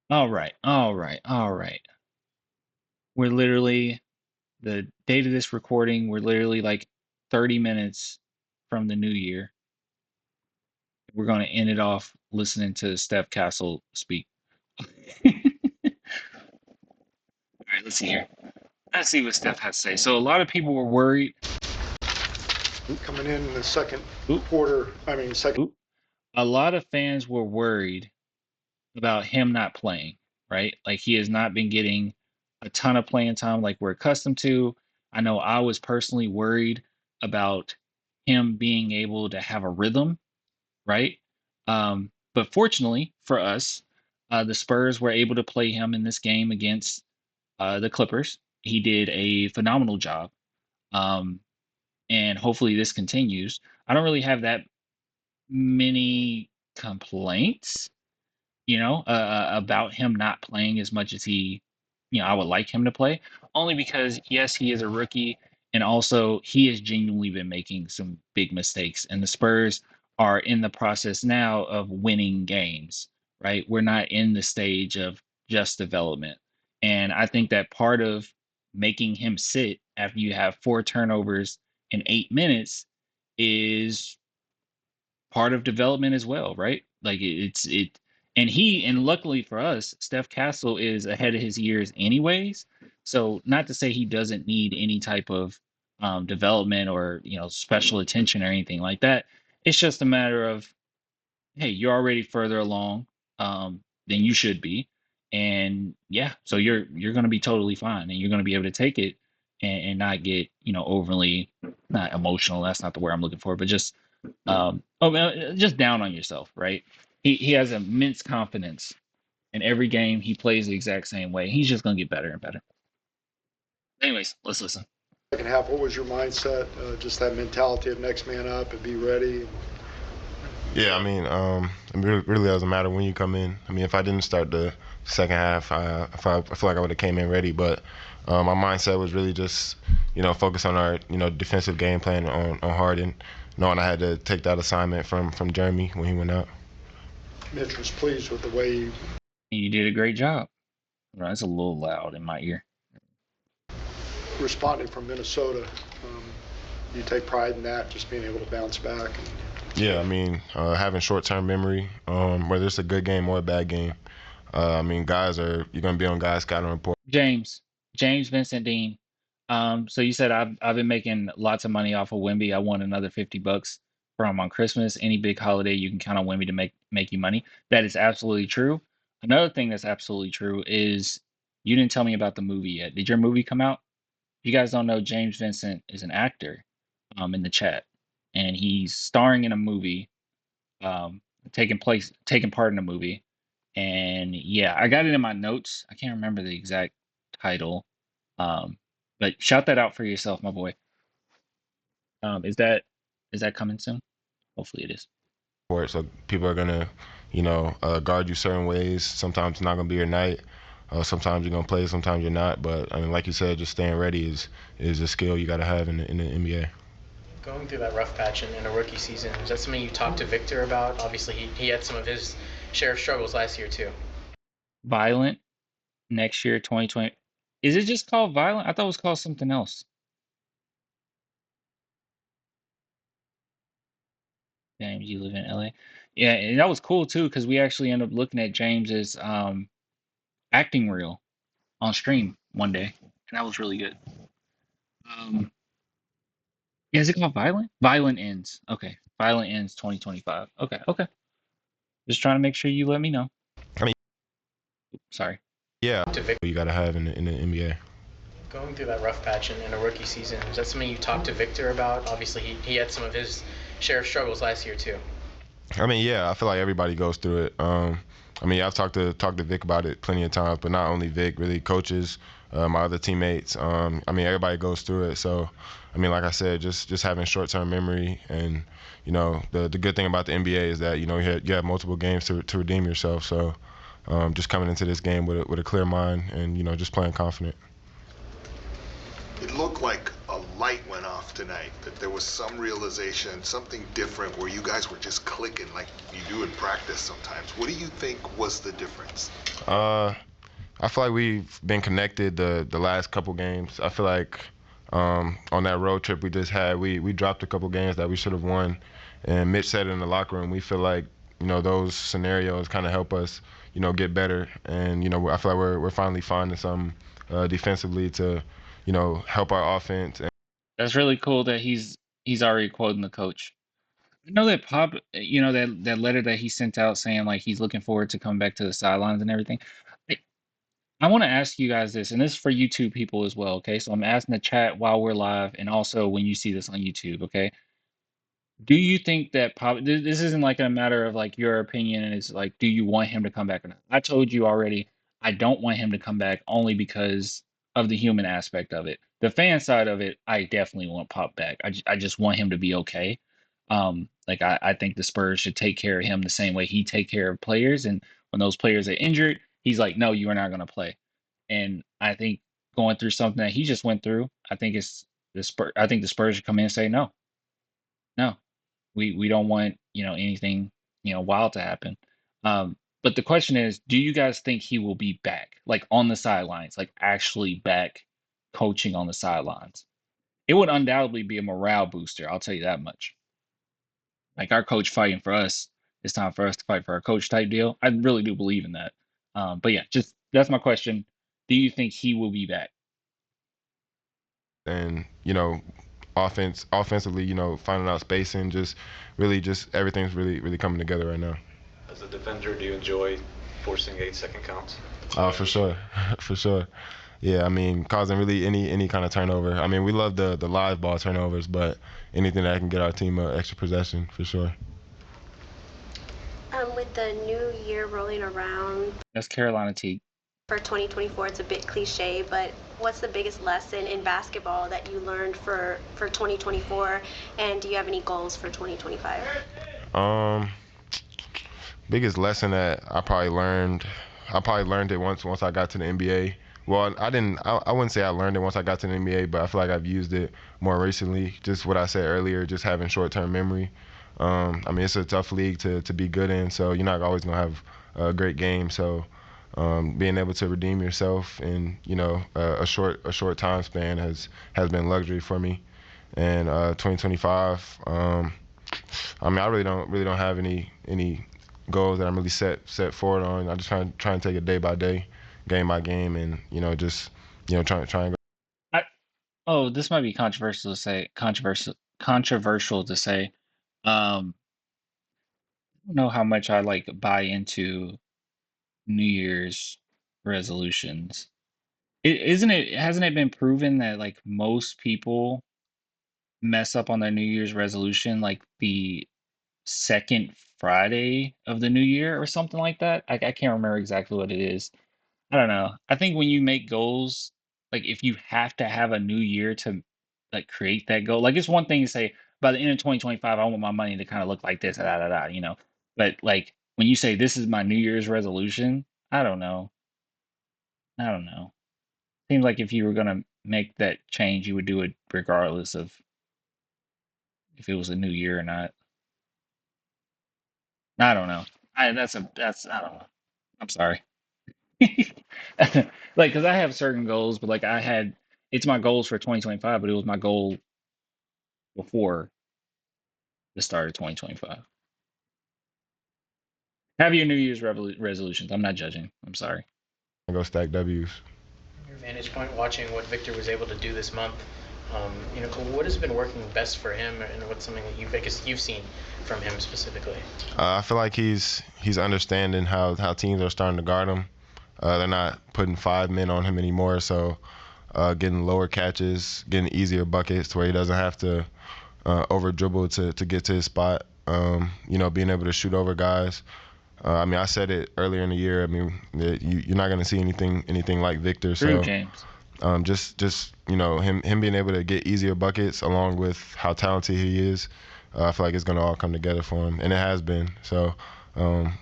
All right, all right, all right. We're literally the date of this recording. We're literally like 30 minutes from the new year. We're going to end it off listening to Steph Castle speak. All right, let's see here. Let's see what Steph has to say. So a lot of people were worried. Oop, Coming in the second oop, quarter, I mean, second. oop. A lot of fans were worried about him not playing, right? Like he has not been getting a ton of playing time like we're accustomed to. I know I was personally worried about him being able to have a rhythm, right? But fortunately for us, the Spurs were able to play him in this game against the Clippers. He did a phenomenal job. Um, and hopefully this continues. I don't really have that many complaints, about him not playing as much as I would like him to play, only because, yes, he is a rookie, and also he has genuinely been making some big mistakes. And the Spurs are in the process now of winning games, right? We're not in the stage of just development. And I think that part of making him sit after you have four turnovers in 8 minutes is part of development as well, right? Like and luckily for us, Steph Castle is ahead of his years anyways. So not to say he doesn't need any type of development or special attention or anything like that. It's just a matter of, hey, you're already further along than you should be, and yeah, so you're going to be totally fine, and you're going to be able to take it and not get overly, not emotional. That's not the word I'm looking for, but just down on yourself, right? He has immense confidence in every game. He plays the exact same way. He's just going to get better and better. Anyways, let's listen. Second half, what was your mindset? Just that mentality of next man up and be ready. Yeah, I mean, it really doesn't matter when you come in. I mean, if I didn't start the second half, I feel like I would have came in ready. But my mindset was really just, focus on our, defensive game plan on Harden, knowing I had to take that assignment from Jeremy when he went out. Mitch was pleased with the way You did a great job. That's a little loud in my ear. he responded from Minnesota. Um, you take pride in that, just being able to bounce back. Yeah, I mean, having short-term memory, whether it's a good game or a bad game. I mean, you're going to be on guys' scouting report. James Vincent Dean. So you said I've been making lots of money off of Wemby. I won another $50 from on Christmas. Any big holiday, you can count on Wemby to make you money. That is absolutely true. Another thing that's absolutely true is you didn't tell me about the movie yet. Did your movie come out? If you guys don't know, James Vincent is an actor, in the chat, and he's starring in a movie, um, taking part in a movie. And yeah, I got it in my notes. I can't remember the exact title. Um, but shout that out for yourself, my boy. Is that coming soon? Hopefully it is. So people are going to, guard you certain ways. Sometimes it's not going to be your night. Sometimes you're gonna play, sometimes you're not. But I mean, like you said, just staying ready is a skill you got to have in the NBA. Going through that rough patch in a rookie season, is that something you talked to Victor about? Obviously, he had some of his share of struggles last year too. Violent next year, 2020. Is it just called Violent? I thought it was called something else. James, you live in LA. Yeah, and that was cool too because we actually ended up looking at James's acting reel on stream one day, and that was really good. Um, yeah, is it called Violent? Violent Ends. Okay, Violent Ends 2025. Okay, okay. Just trying to make sure you let me know. I mean, Sorry. yeah, you got to have in the NBA. Going through that rough patch in a rookie season, is that something you talked to Victor about? Obviously, he had some of his share of struggles last year too. I mean, yeah, I feel like everybody goes through it. I mean, I've talked to Vic about it plenty of times, but not only Vic, really coaches, my other teammates. I mean, everybody goes through it. So, I mean, like I said, just having short-term memory, and the good thing about the NBA is that you have multiple games to redeem yourself. So, just coming into this game with a clear mind and just playing confident. It looked like a lot. light went off tonight, that there was some realization, something different where you guys were just clicking like you do in practice sometimes. What do you think was the difference? I feel like we've been connected the last couple games. I feel like on that road trip we just had, we dropped a couple games that we should have won. And Mitch said it in the locker room, we feel like, those scenarios kind of help us, get better. And, I feel like we're finally finding some defensively to, help our offense. That's really cool that he's already quoting the coach. I know that Pop, that letter that he sent out saying like he's looking forward to coming back to the sidelines and everything. I, I want to ask you guys this, and this is for YouTube people as well. Okay, so I'm asking the chat while we're live, and also when you see this on YouTube. Okay, do you think that Pop? This isn't like a matter of like your opinion, and it's like, do you want him to come back or not? I told you already, I don't want him to come back only because of the human aspect of it. The fan side of it, I definitely want Pop back. I just want him to be okay. Like I think the Spurs should take care of him the same way he take care of players, and when those players are injured, he's like, no, you are not going to play. And I think going through something that he just went through, I think it's the Spurs. I think the Spurs should come in and say no, no. We don't want, anything, wild to happen. But the question is, do you guys think he will be back, like on the sidelines, like actually back coaching on the sidelines? It would undoubtedly be a morale booster, I'll tell you that much. Like our coach fighting for us, it's time for us to fight for our coach type deal. I really do believe in that. But yeah, just that's my question. Do you think he will be back? And offensively, finding out spacing, just everything's really coming together right now. As a defender, do you enjoy forcing 8-second counts? For sure, for sure. Yeah, I mean, causing really any kind of turnover. I mean, we love the live ball turnovers, but anything that can get our team an extra possession, for sure. With the new year rolling around That's Carolina T. for 2024, it's a bit cliche, but what's the biggest lesson in basketball that you learned for 2024, and do you have any goals for 2025? Biggest lesson that I probably learned it once I got to the NBA. Well, I wouldn't say I learned it once I got to the NBA, but I feel like I've used it more recently. Just what I said earlier, just having short-term memory. I mean, it's a tough league to be good in, so you're not always gonna have a great game. So being able to redeem yourself in a short time span has been luxury for me. And 2025, I mean, I really don't have any goals that I'm really set forward on. I just try and take it day by day, game by game, and just try and go. Oh, this might be controversial to say. Controversial to say. I don't know how much I like buy into New Year's resolutions. Isn't it? Hasn't it been proven that like most people mess up on their New Year's resolution like the second Friday of the new year or something like that? I can't remember exactly what it is. I don't know. I think when you make goals, like if you have to have a new year to like create that goal, like it's one thing to say by the end of 2025, I want my money to kind of look like this, da, da, da, But like when you say this is my New Year's resolution, I don't know. I don't know. Seems like if you were gonna make that change, you would do it regardless of if it was a new year or not. I don't know. I don't know. I'm sorry. Like, because I have certain goals, but like it's my goals for 2025, but it was my goal before the start of 2025. Have your New Year's resolutions. I'm not judging. I'm sorry. Go stack W's. Your vantage point, watching what Victor was able to do this month, what has been working best for him, and what's something that you've seen from him specifically? I feel like he's understanding how teams are starting to guard him. They're not putting 5 men on him anymore, so getting lower catches, getting easier buckets to where he doesn't have to over dribble to get to his spot. Being able to shoot over guys. I mean, I said it earlier in the year. I mean, you're not going to see anything like Victor. True, So James. just him being able to get easier buckets along with how talented he is, I feel like it's going to all come together for him, and it has been. So, I'm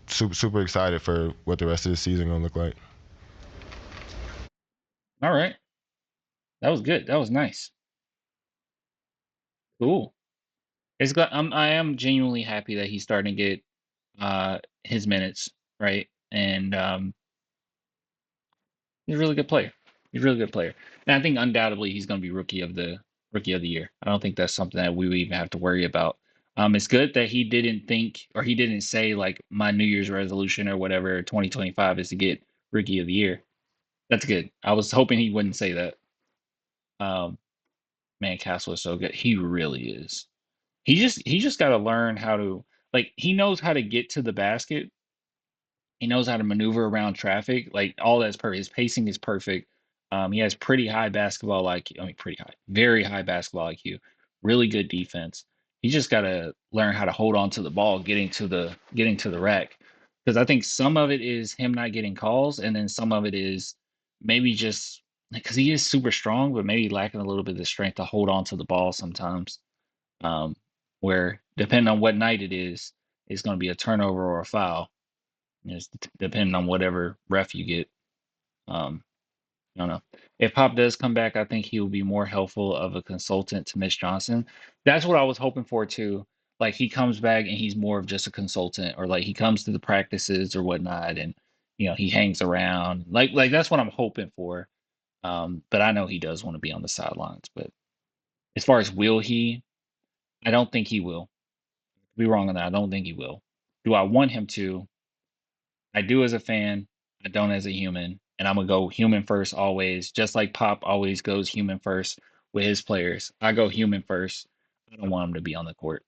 super excited for what the rest of the season going to look like. All right. That was good. That was nice. Cool. It's got. I am genuinely happy that he's starting to get his minutes right, and he's a really good player. He's a really good player, and I think undoubtedly he's going to be rookie of the year. I don't think that's something that we would even have to worry about. It's good that he didn't think or he didn't say like my New Year's resolution or whatever 2025 is to get rookie of the year. That's good. I was hoping he wouldn't say that. Um, man, Castle is so good. He really is. He just got to learn how to like he knows how to get to the basket. He knows how to maneuver around traffic. Like all that's perfect. His pacing is perfect. He has pretty high basketball IQ. I mean, pretty high, very high basketball IQ. Really good defense. He just got to learn how to hold on to the ball, getting to the rack. Because I think some of it is him not getting calls, and then some of it is maybe just because he is super strong, but maybe lacking a little bit of the strength to hold on to the ball sometimes. Um, where depending on what night it is, it's going to be a turnover or a foul. It's depending on whatever ref you get. Um, I don't know. If Pop does come back, I think he will be more helpful of a consultant to Mitch Johnson. That's what I was hoping for too. Like he comes back and he's more of just a consultant, or like he comes to the practices or whatnot, and he hangs around. Like that's what I'm hoping for. But I know he does want to be on the sidelines. But as far as will he, I don't think he will. Be wrong on that. I don't think he will. Do I want him to? I do as a fan. I don't as a human. And I'm gonna go human first always, just like Pop always goes human first with his players. I go human first. I don't want him to be on the court.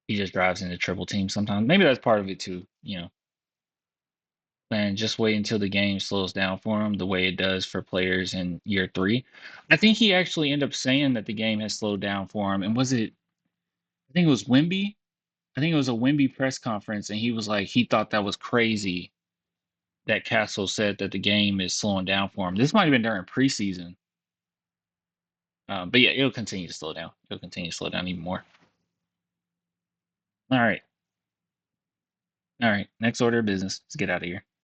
He just drives into triple teams sometimes. Maybe that's part of it too. And just wait until the game slows down for him the way it does for players in year three. I think he actually ended up saying that the game has slowed down for him. And was it I think it was Wimby? I think it was a Wimby press conference, and he was like he thought that was crazy that Castle said that the game is slowing down for him. This might have been during preseason, but yeah, it'll continue to slow down. It'll continue to slow down even more. All right, all right. Next order of business. Let's get out of here.